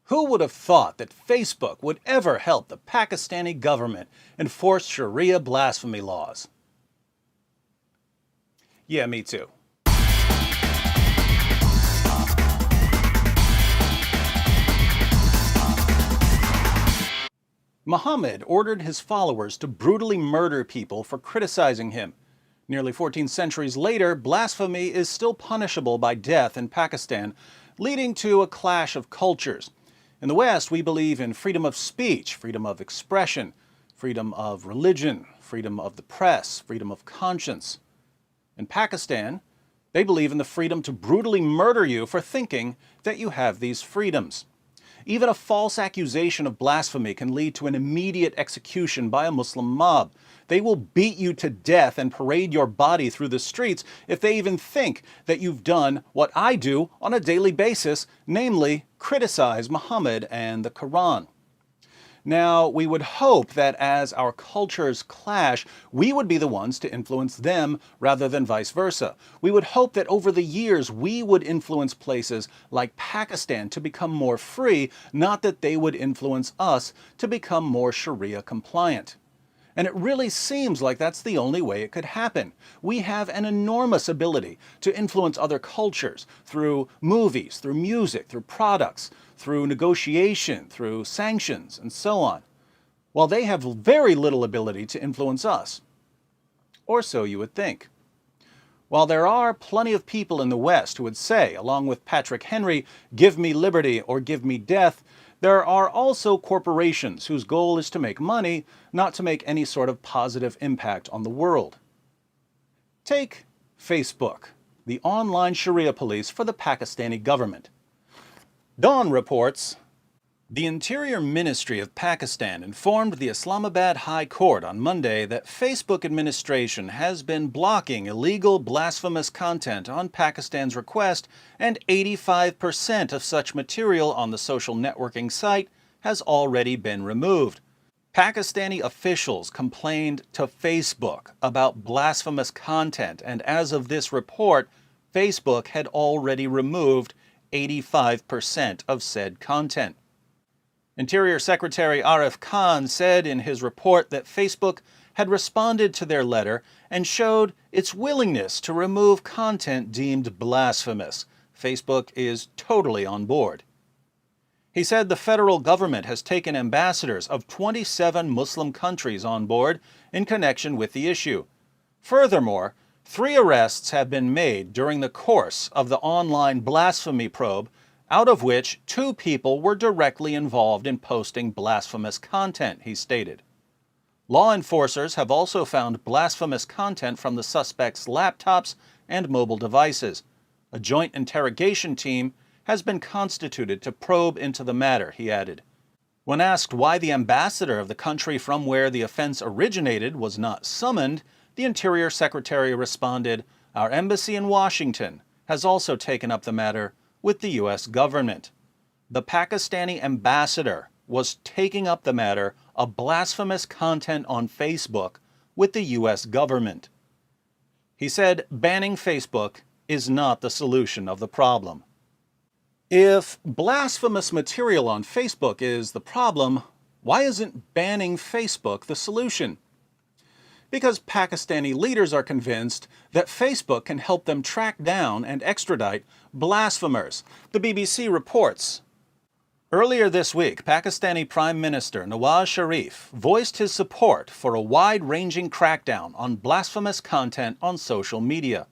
Who would have thought that Facebook would ever help the Pakistani government enforce Sharia blasphemy laws? Yeah, me too. Muhammad ordered his followers to brutally murder people for criticizing him. Nearly 14 centuries later, blasphemy is still punishable by death in Pakistan, leading to a clash of cultures. In the West, we believe in freedom of speech, freedom of expression, freedom of religion, freedom of the press, freedom of conscience. In Pakistan, they believe in the freedom to brutally murder you for thinking that you have these freedoms. Even a false accusation of blasphemy can lead to an immediate execution by a Muslim mob. They will beat you to death and parade your body through the streets if they even think that you've done what I do on a daily basis, namely criticize Muhammad and the Quran. Now, we would hope that as our cultures clash, we would be the ones to influence them rather than vice versa. We would hope that over the years we would influence places like Pakistan to become more free, not that they would influence us to become more Sharia compliant. And it really seems like that's the only way it could happen. We have an enormous ability to influence other cultures through movies, through music, through products, through negotiation, through sanctions, and so on, while they have very little ability to influence us. Or so you would think. While there are plenty of people in the West who would say, along with Patrick Henry, "Give me liberty or give me death," there are also corporations whose goal is to make money, not to make any sort of positive impact on the world. Take Facebook, the online Sharia police for the Pakistani government. Dawn reports, the Interior Ministry of Pakistan informed the Islamabad High Court on Monday that Facebook administration has been blocking illegal blasphemous content on Pakistan's request, and 85% of such material on the social networking site has already been removed. Pakistani officials complained to Facebook about blasphemous content, and as of this report, Facebook had already removed 85% of said content. Interior Secretary Arif Khan said in his report that Facebook had responded to their letter and showed its willingness to remove content deemed blasphemous. Facebook is totally on board. He said the federal government has taken ambassadors of 27 Muslim countries on board in connection with the issue. Furthermore, 3 arrests have been made during the course of the online blasphemy probe, out of which 2 people were directly involved in posting blasphemous content, he stated. Law enforcers have also found blasphemous content from the suspects' laptops and mobile devices. A joint interrogation team has been constituted to probe into the matter, he added. When asked why the ambassador of the country from where the offense originated was not summoned, the Interior Secretary responded, "Our embassy in Washington has also taken up the matter with the U.S. government." The Pakistani ambassador was taking up the matter of blasphemous content on Facebook with the U.S. government. He said banning Facebook is not the solution of the problem. If blasphemous material on Facebook is the problem, why isn't banning Facebook the solution? Because Pakistani leaders are convinced that Facebook can help them track down and extradite blasphemers. The BBC reports, earlier this week, Pakistani Prime Minister Nawaz Sharif voiced his support for a wide-ranging crackdown on blasphemous content on social media.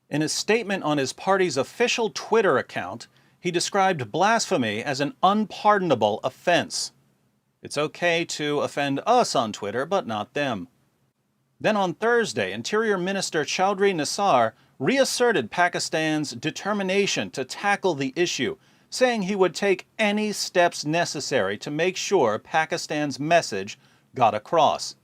In a statement on his party's official Twitter account, he described blasphemy as an unpardonable offense. It's okay to offend us on Twitter, but not them. Then on Thursday, Interior Minister Chaudhry Nisar reasserted Pakistan's determination to tackle the issue, saying he would take any steps necessary to make sure Pakistan's message got across.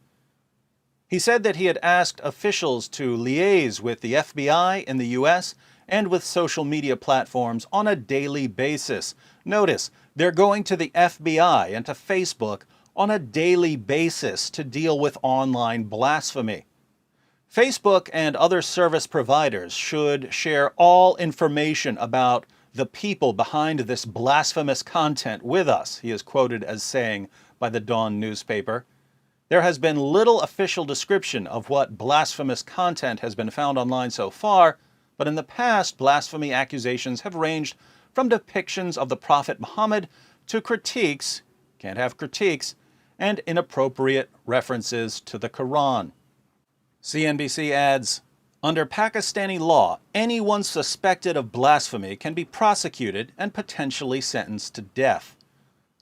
He said that he had asked officials to liaise with the FBI in the U.S. and with social media platforms on a daily basis. Notice, they're going to the FBI and to Facebook on a daily basis to deal with online blasphemy. Facebook and other service providers should share all information about the people behind this blasphemous content with us, he is quoted as saying by the Dawn newspaper. There has been little official description of what blasphemous content has been found online so far, but in the past, blasphemy accusations have ranged from depictions of the Prophet Muhammad to critiques, can't have critiques, and inappropriate references to the Quran. CNBC adds, under Pakistani law, anyone suspected of blasphemy can be prosecuted and potentially sentenced to death.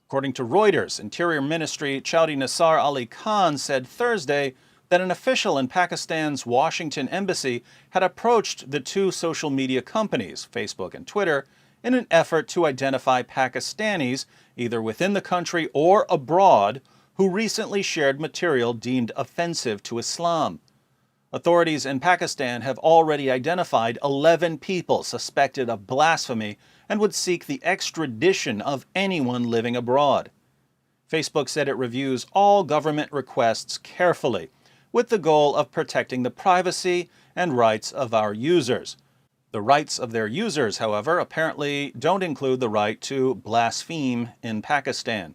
According to Reuters, Interior Ministry Chaudhry Nisar Ali Khan said Thursday that an official in Pakistan's Washington embassy had approached the two social media companies, Facebook and Twitter, in an effort to identify Pakistanis, either within the country or abroad, who recently shared material deemed offensive to Islam. Authorities in Pakistan have already identified 11 people suspected of blasphemy and would seek the extradition of anyone living abroad. Facebook said it reviews all government requests carefully, with the goal of protecting the privacy and rights of our users. The rights of their users, however, apparently don't include the right to blaspheme in Pakistan.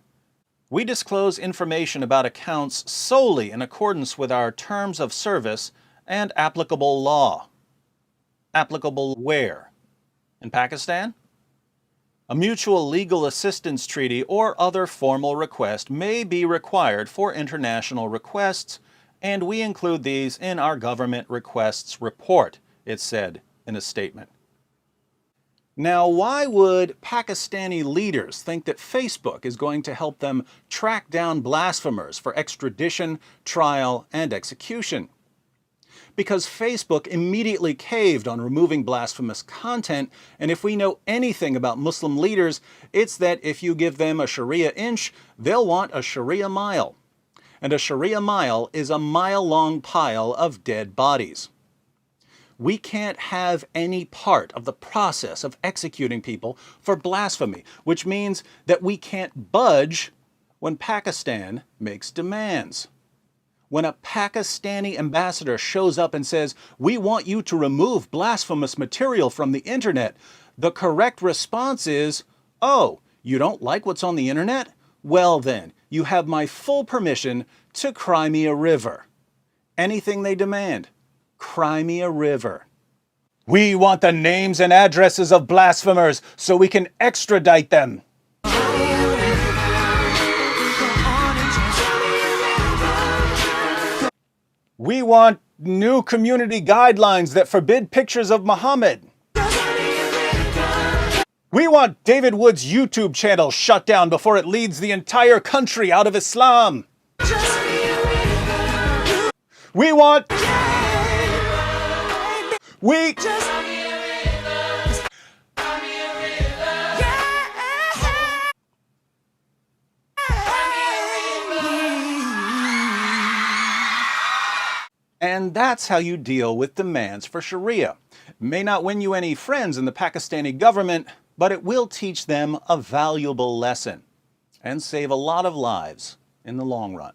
We disclose information about accounts solely in accordance with our terms of service and applicable law. Applicable where? In Pakistan? A mutual legal assistance treaty or other formal request may be required for international requests, and we include these in our government requests report, it said in a statement. Now, why would Pakistani leaders think that Facebook is going to help them track down blasphemers for extradition, trial, and execution? Because Facebook immediately caved on removing blasphemous content, and if we know anything about Muslim leaders, it's that if you give them a Sharia inch, they'll want a Sharia mile. And a Sharia mile is a mile-long pile of dead bodies. We can't have any part of the process of executing people for blasphemy, which means that we can't budge when Pakistan makes demands. When a Pakistani ambassador shows up and says, "We want you to remove blasphemous material from the internet," the correct response is, "Oh, you don't like what's on the internet? Well then, you have my full permission to cry me a river." Anything they demand, cry me a river. We want the names and addresses of blasphemers so we can extradite them. We want new community guidelines that forbid pictures of Muhammad. We want David Wood's YouTube channel shut down before it leads the entire country out of Islam. We want... And that's how you deal with demands for Sharia. It may not win you any friends in the Pakistani government, but it will teach them a valuable lesson and save a lot of lives in the long run.